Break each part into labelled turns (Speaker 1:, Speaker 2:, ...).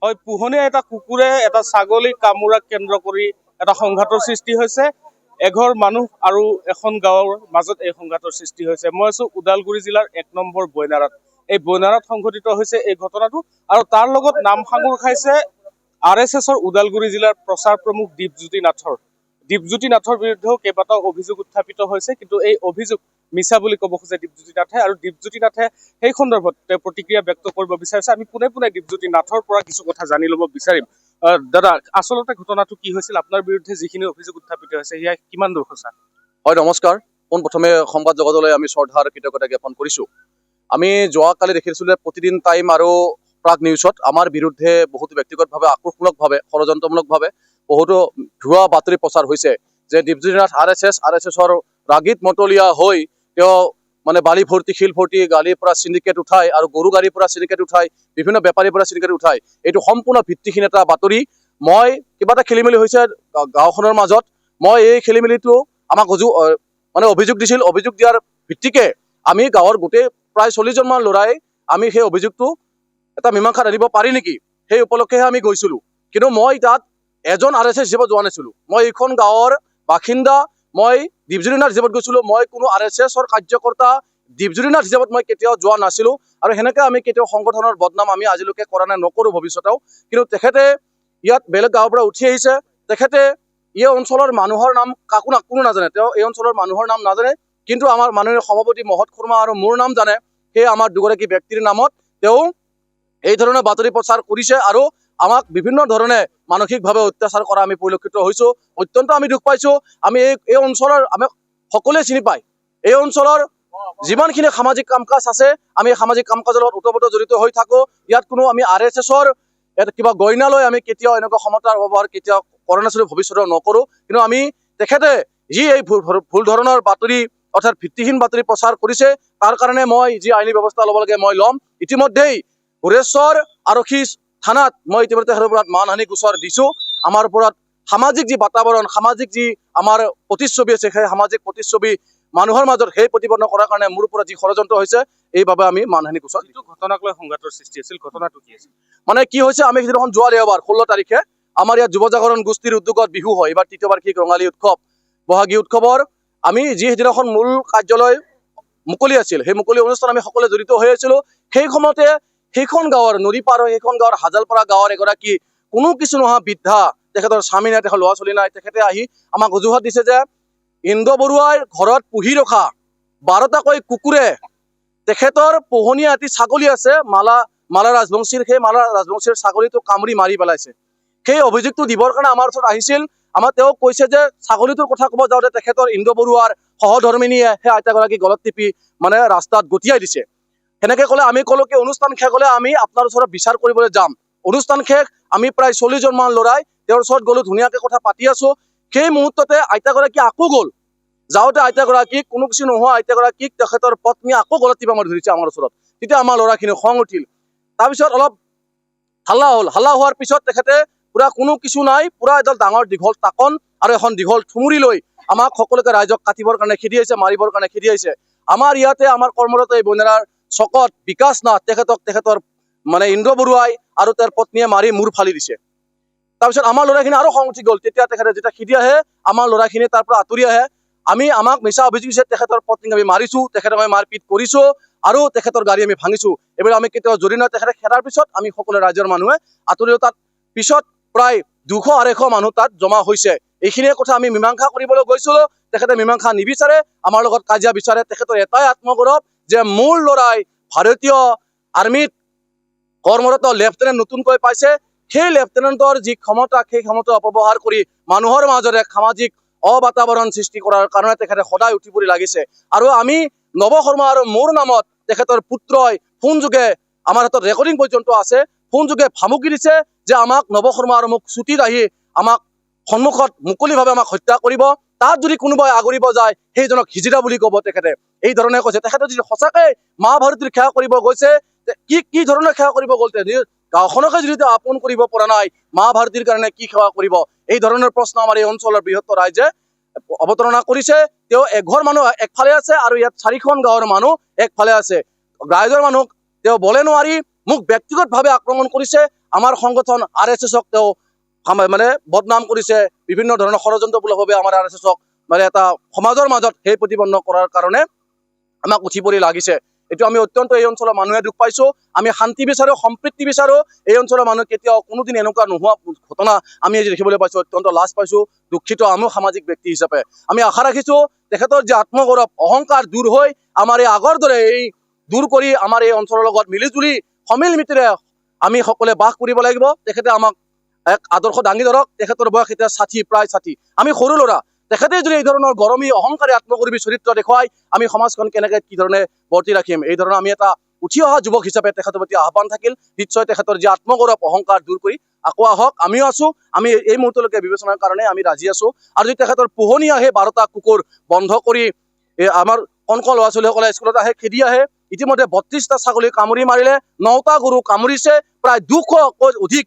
Speaker 1: হয়, পোহনীয়া এটা কুকুৰে এটা ছাগলীক কামোৰাক কেন্দ্ৰ কৰি এটা সংঘাতৰ সৃষ্টি হৈছে। এঘৰ মানুহ আৰু এখন গাঁৱৰ মাজত এই সংঘাতৰ সৃষ্টি হৈছে। মই আছো ওদালগুৰি জিলাৰ 1 নম্বৰ বইনাৰাত। এই বইনাৰাত সংঘটিত হৈছে এই ঘটনাটো, আৰু তাৰ লগত নাম সাঙুৰ খাইছে RSSৰ ওদালগুৰি জিলাৰ প্ৰচাৰ প্ৰমুখ দীপজ্যোতি নাথৰ। দীপজ্যোতি নাথৰ বিৰুদ্ধেও কেইবাটাও অভিযোগ উত্থাপিত হৈছে, কিন্তু এই অভিযোগ মিছা বুলি ক'ব খোজে দীপজ্যোতি নাথে। আৰু দীপজ্যোতি নাথে সেই সন্দৰ্ভত তেওঁ প্ৰতিক্ৰিয়া ব্যক্ত কৰিব বিচাৰিছে। আমি পোনে পোনে দীপজ্যোতি নাথৰ পৰা কিছু কথা জানি ল'ব বিচাৰিম। দাদা, আচলতে ঘটনাটো কি হৈছিল? আপোনাৰ বিৰুদ্ধে যিখিনি অভিযোগ উত্থাপিত হৈছে সেয়া কিমান দূৰ সঁচা?
Speaker 2: হয়, নমস্কাৰ। পোনপ্ৰথমে সংবাদ জগতলৈ আমি শ্ৰদ্ধা আৰু কৃতজ্ঞতা জ্ঞাপন কৰিছোঁ। আমি যোৱাকালি দেখিছিলোঁ যে প্ৰতিদিন টাইম আৰু প্ৰাগ নিউজত আমাৰ বিৰুদ্ধে বহুতো ব্যক্তিগতভাৱে আক্ৰোশমূলকভাৱে ষড়যন্ত্ৰমূলকভাৱে বহুতো ভুৱা বাতৰি প্ৰচাৰ হৈছে যে দীপজ্যোতি নাথ RSSৰ ৰাগীত মতলীয়া হৈ তেওঁ মানে বালি ভৰ্তি শিল ভৰ্তি গাড়ীৰ পৰা চিণ্ডিকেট উঠাই আৰু গৰু গাড়ীৰ পৰা চিণ্ডিকেট উঠাই বিভিন্ন বেপাৰীৰ পৰা চিণ্ডিকেট উঠাই। এইটো সম্পূৰ্ণ ভিত্তিহীন এটা বাতৰি। মই কিবা এটা খেলি মেলি হৈছে গাঁওখনৰ মাজত, মই এই খেলি মেলিটো আমাক অভিযোগ দিছিল। অভিযোগ দিয়াৰ ভিত্তিকে আমি গাঁৱৰ গোটেই প্ৰায় 40জন মান ল'ৰাই আমি সেই অভিযোগটো এটা মীমাংসাত আনিব পাৰি নেকি সেই উপলক্ষেহে আমি গৈছিলোঁ। কিন্তু মই তাত এজন RSS হিচাপত যোৱা নাছিলোঁ। মই এইখন গাঁৱৰ বাসিন্দা, মই দীপজ্যোতি নাথ হিচাপত গৈছিলোঁ। মই কোনো RSSৰ কাৰ্যকৰ্তা দীপজ্যোতি নাথ হিচাপত মই কেতিয়াও যোৱা নাছিলোঁ। আৰু সেনেকৈ আমি কেতিয়াও সংগঠনৰ বদনাম আমি আজিলৈকে কৰা নাই, নকৰোঁ ভৱিষ্যতেও। কিন্তু তেখেতে ইয়াত বেলেগ গাঁৱৰ পৰা উঠি আহিছে। তেখেতে এই অঞ্চলৰ মানুহৰ নাম কোনো নাজানে, তেওঁ এই অঞ্চলৰ মানুহৰ নাম নাজানে, কিন্তু আমাৰ মাননীয় সভাপতি মহৎ শৰ্মা আৰু মোৰ নাম জানে। সেই আমাৰ দুগৰাকী ব্যক্তিৰ নামত তেওঁ এই ধৰণে বাতৰি প্ৰচাৰ কৰিছে আৰু আমাক বিভিন্ন ধৰণে মানসিকভাৱে অত্যাচাৰ কৰা আমি পৰিলক্ষিত হৈছোঁ। অত্যন্ত আমি দুখ পাইছোঁ। আমি এই অঞ্চলৰ আমাক সকলোৱে চিনি পায়। এই অঞ্চলৰ যিমানখিনি সামাজিক কাম কাজ আছে আমি সামাজিক কাম কাজৰ লগত ওতঃপ্ৰোত জড়িত হৈ থাকোঁ। ইয়াত কোনো আমি RSSৰ কিবা গইনা লৈ আমি কেতিয়াও এনেকুৱা ক্ষমতাৰ ব্যৱহাৰ কেতিয়াও কৰা নাছিলোঁ, ভৱিষ্যতেও নকৰোঁ। কিন্তু আমি তেখেতে যি এই ভুল ধৰণৰ বাতৰি অৰ্থাৎ ভিত্তিহীন বাতৰি প্ৰচাৰ কৰিছে তাৰ কাৰণে মই যি আইনী ব্যৱস্থা ল'ব লাগে মই ল'ম। ইতিমধ্যেই ভুৰেশ্বৰ আৰক্ষী থানাত মই ইতিমধ্যে তেখেতৰ ওপৰত মানহানি গোচৰ দিছোঁ। আমাৰ ওপৰত সামাজিক যি বাতাবৰণ, সামাজিক যি আমাৰ প্ৰতিচ্ছবি আছে, সেই সামাজিক প্ৰতিচ্ছবি মানুহৰ মাজত সেই প্ৰতিপন্ন কৰাৰ কাৰণে মোৰ ওপৰত যি ষড়যন্ত্ৰ হৈছে, এইবাবে আমি মানহানি গোচৰ দিছোঁ।
Speaker 1: ঘটনাক লৈ সংঘাতৰ সৃষ্টি হৈছিল, ঘটনাটো কি আছিল?
Speaker 2: মানে কি হৈছে, আমি সিদিনাখন যোৱা দেওবাৰ 16 তাৰিখে আমাৰ ইয়াত যুৱ জাগৰণ গোষ্ঠীৰ উদ্যোগত বিহু হয়। এইবাৰ তৃতীয় বাৰ্ষিক ৰঙালী উৎসৱ, বহাগী উৎসৱৰ আমি যি সিদিনাখন মূল কাৰ্যালয় মুকলি আছিল, সেই মুকলি অনুষ্ঠান আমি সকলোৱে জড়িত হৈ আছিলোঁ। সেই সময়তে সেইখন গাঁৱৰ নদী পাৰ হৈ সেইখন গাঁৱৰ হাজালপাৰা গাঁৱৰ এগৰাকী কোনো কিছু নোহোৱা বৃদ্ধা, তেখেতৰ স্বামী নাই, তেখেতৰ ল'ৰা ছোৱালী নাই, তেখেতে আহি আমাক অজুহাত দিছে যে ইন্দ্ৰ বৰুৱাৰ ঘৰত পুহি ৰখা 12টাকৈ কুকুৰে তেখেতৰ পোহনীয়া এটি ছাগলী আছে মালা ৰাজবংশীৰ, সেই মালা ৰাজবংশীৰ ছাগলীটো কামুৰি মাৰি পেলাইছে। সেই অভিযোগটো দিবৰ কাৰণে আমাৰ ওচৰত আহিছিল। আমাৰ তেওঁক কৈছে যে ছাগলীটোৰ কথা ক'ব যাওঁতে তেখেতৰ ইন্দ্ৰ বৰুৱাৰ সহধৰ্মিনীয়ে সেই আইতাগৰাকী গলত টিপি মানে ৰাস্তাত গতিয়াই দিছে। সেনেকৈ ক'লে আমি ক'লো কি অনুষ্ঠান শেষ হ'লে আমি আপোনাৰ ওচৰত বিচাৰ কৰিবলৈ যাম। অনুষ্ঠান শেষ, আমি প্ৰায় 40জন মান ল'ৰাই তেওঁৰ ওচৰত গ'লোঁ, ধুনীয়াকৈ কথা পাতি আছোঁ। সেই মুহূৰ্ততে আইতাগৰাকী আকৌ গ'ল। যাওঁতে আইতাগৰাকীক কোনো কিছু নোহোৱা আইতাগৰাকীক তেখেতৰ পত্নীয়ে আকৌ গলত টিপা মাৰি ধৰিছে আমাৰ ওচৰত। তেতিয়া আমাৰ ল'ৰাখিনি খং উঠিল। তাৰপিছত অলপ হাল্লা হ'ল। হাল্লা হোৱাৰ পিছত তেখেতে পুৰা কোনো কিছু নাই, পুৰা এডাল ডাঙৰ দীঘল টাকন আৰু এখন দীঘল ঠুমুৰি লৈ আমাক সকলোকে ৰাইজক কাটিবৰ কাৰণে খেদি আহিছে, মাৰিবৰ কাৰণে খেদি আহিছে। আমাৰ ইয়াতে আমাৰ কৰ্মৰত এই বইনাৰাৰ চকত বিকাশ নাথ তেখেতৰ মানে ইন্দ্ৰ বৰুৱাই আৰু তেওঁৰ পত্নীয়ে মাৰি মূৰ ফালি দিছে। তাৰপিছত আমাৰ ল'ৰাখিনি আৰু খং উঠি গ'ল। তেতিয়া তেখেতে যেতিয়া খেদি আহে আমাৰ ল'ৰাখিনি তাৰ পৰা আঁতৰি আহে। আমাক মিছা অভিযোগ দিছে তেখেতৰ পত্নীক আমি মাৰিছোঁ, তেখেতক আমি মাৰপিট কৰিছোঁ আৰু তেখেতৰ গাড়ী আমি ভাঙিছোঁ। এইবিলাক আমি কেতিয়াও জড়িত নহয়। তেখেতে খেদাৰ পিছত আমি সকলো ৰাইজৰ মানুহে আঁতৰিলোঁ। তাত পিছত প্ৰায় 200-250 মানুহ তাত জমা হৈছে। এইখিনিয়ে কথা আমি মীমাংসা কৰিবলৈ গৈছিলোঁ। তেখেতে মীমাংসা নিবিচাৰে, আমাৰ লগত কাজিয়া বিচাৰে। তেখেতৰ এটাই আত্মগৌৰৱ যে মোৰ ল'ৰাই ভাৰতীয় আৰ্মিত কৰ্মৰত লেফটেনেণ্ট নতুনকৈ পাইছে। সেই লেফটেনেণ্টৰ যি ক্ষমতা, সেই ক্ষমতা অপব্যৱহাৰ কৰি মানুহৰ মাজত এক সামাজিক অবাতাবৰণ সৃষ্টি কৰাৰ কাৰণে তেখেতে সদায় উঠি পৰি লাগিছে। আৰু আমি নৱ শৰ্মা আৰু মোৰ নামত তেখেতৰ পুত্ৰই ফোনযোগে, আমাৰ হাতত ৰেকৰ্ডিং পৰ্যন্ত আছে, ফোনযোগে ভামুকি দিছে যে আমাক নৱ শৰ্মা আৰু মোক ছুটিত আহি আমাক সন্মুখত মুকলিভাৱে আমাক হত্যা কৰিব। তাত যদি কোনোবাই আগৰিব যায় সেইজনক হিজিৰা বুলি ক'ব। তেখেতে এই ধৰণে কৈছে। তেখেতে যদি সঁচাকৈ মা ভাৰতীৰ সেৱা কৰিব গৈছে, কি ধৰণে সেৱা কৰিব গৈছে, গাঁওখনকে যদি তেওঁ আপোন কৰিব পৰা নাই, মা ভাৰতীৰ কাৰণে কি সেৱা কৰিব? এই ধৰণৰ প্ৰশ্ন আমাৰ এই অঞ্চলৰ বৃহত্তৰ ৰাইজে অৱতাৰণা কৰিছে। তেওঁ এঘৰ মানুহ একফালে আছে আৰু ইয়াত 4খন গাঁৱৰ মানুহ একফালে আছে। ৰাইজৰ মানুহ তেওঁ বলে নোৱাৰি মোক ব্যক্তিগতভাৱে আক্ৰমণ কৰিছে আমাৰ সংগঠন RSSক তেওঁ মানে বদনাম কৰিছে, বিভিন্ন ধৰণৰ ষড়যন্ত্ৰমূলকভাৱে আমাৰ RSSক মানে এটা সমাজৰ মাজত সেই প্ৰতিপন্ন কৰাৰ কাৰণে আমাক উঠি পৰি লাগিছে। এইটো আমি অত্যন্ত এই অঞ্চলৰ মানুহে দুখ পাইছোঁ। আমি শান্তি বিচাৰোঁ, সম্প্ৰীতি বিচাৰোঁ। এই অঞ্চলৰ মানুহ কেতিয়াও কোনোদিন এনেকুৱা নোহোৱা ঘটনা আমি আজি দেখিবলৈ পাইছোঁ। অত্যন্ত লাজ পাইছোঁ, দুখিত আমিও সামাজিক ব্যক্তি হিচাপে। আমি আশা ৰাখিছোঁ তেখেতৰ যে আত্মগৌৰৱ, অহংকাৰ দূৰ হৈ আমাৰ এই আগৰ দৰে এই দূৰ কৰি আমাৰ এই অঞ্চলৰ লগত মিলিজুলি সমিল মিতিৰে আমি সকলোৱে বাস কৰিব লাগিব। তেখেতে আমাক এক আদৰ্শ দাঙি ধৰক। তেখেতৰ বয়স এতিয়া 60, প্ৰায় 60। আমি সৰু ল'ৰা। তেখেতে যদি এই ধৰণৰ গৰমী অহংকাৰী আত্মগৌৰৱী চৰিত্ৰ দেখুৱাই আমি সমাজখন কেনেকৈ কি ধৰণে বৰ্তি ৰাখিম, এই ধৰণৰ আমি এটা উঠি অহা যুৱক হিচাপে তেখেতৰ প্ৰতি আহ্বান থাকিল। নিশ্চয় তেখেতৰ যি আত্মগৌৰৱ, অহংকাৰ দূৰ কৰি আকৌ আহক। আমিও আছোঁ, আমি এই মুহূৰ্তলৈকে বিবেচনাৰ কাৰণে আমি ৰাজি আছোঁ। আৰু যদি তেখেতৰ পোহনীয়া সেই 12টা কুকুৰ বন্ধ কৰি আমাৰ কণ কণ ল'ৰা ছোৱালীসকলে স্কুলত আহে, খেদি আহে। ইতিমধ্যে 32টা ছাগলী কামুৰি মাৰিলে, 9টা গৰু কামুৰিছে, প্ৰায় 200কৈ অধিক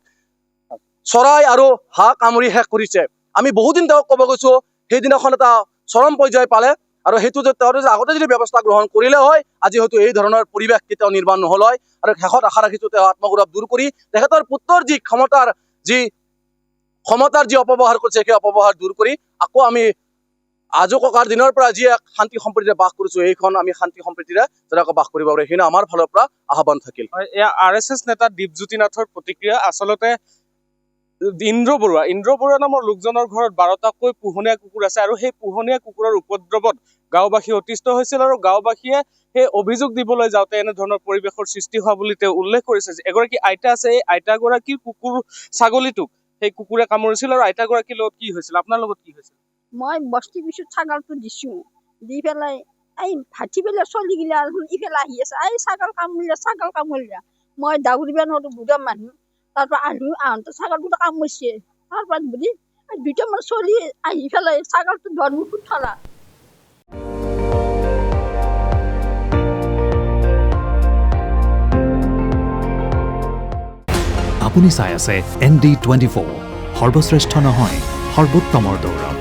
Speaker 2: চৰাই আৰু হাঁহ কামুৰি শেষ কৰিছে। আমি বহুদিন তেওঁক ক'ব গৈছোঁ, সেইদিনাখন এটা চৰম পৰ্যায় পালে। আৰু সেইটো যে তেওঁ আগতে যদি ব্যৱস্থা গ্ৰহণ কৰিলে হয়, আজি হয়তো এই ধৰণৰ পৰিৱেশ কেতিয়াও নিৰ্মাণ নহ'ল হয়। আৰু শেষত আশা ৰাখিছোঁ তেওঁ আত্মগৌৰৱ দূৰ কৰি তেখেতৰ পুত্ৰৰ যি ক্ষমতাৰ যি অপব্যৱহাৰ কৰিছে, সেই অপব্যৱহাৰ দূৰ কৰি আকৌ আমি আজো ককাৰ দিনৰ পৰা যি এক শান্তি সম্প্ৰীতিৰে বাস কৰিছোঁ, এইখন আমি শান্তি সম্প্ৰীতিৰে যাতে আকৌ বাস কৰিব পাৰে, সেইখিনি আমাৰ ফালৰ পৰা আহ্বান থাকিল।
Speaker 1: এয়া RSS নেতা দীপজ্যোতি নাথৰ প্ৰতিক্ৰিয়া। আচলতে ইন্দ্ৰ বৰুৱা নামৰ লোকজনৰ ঘৰত 12টাকৈ পোহনীয়া কুকুৰ আছে আৰু সেই পোহনীয়া কুকুৰৰ উপদ্ৰৱত গাঁওবাসী অতিষ্ঠ হৈছিল আৰু গাঁওবাসীয়ে সেই অভিযোগ দিবলৈ যাওঁতে এনেধৰণৰ পৰিৱেশৰ সৃষ্টি হোৱা বুলি তেওঁ উল্লেখ কৰিছে। এগৰাকী আইতা আছে, এই আইতাগৰাকীৰ কুকুৰ ছাগলীটোক সেই কুকুৰে কামুৰিছিল আৰু আইতাগৰাকীৰ লগত কি হৈছিল, আপোনাৰ লগত কি হৈছিল?
Speaker 3: মই বস্তি পিছত ছাগলটো দিছোঁ, দি পেলাই এই ভাটি পেলাই চলিগিলা ইফালে আহি আছে, এই ছাগল কামুৰিলে। মই দাউৰিব নোৱাৰোঁ, বুঢ়া মানুহ। তাৰপৰা আহোঁতে ছাগলটো কামুৰিছে। তাৰপৰা বুলি দুটামান চলি আহি পেলাই ছাগলটো ধৰ্মুখত থলা।
Speaker 4: আপুনি চাই আছে ND24, সৰ্বশ্ৰেষ্ঠ নহয়, সৰ্বোত্তমৰ দৌৰ।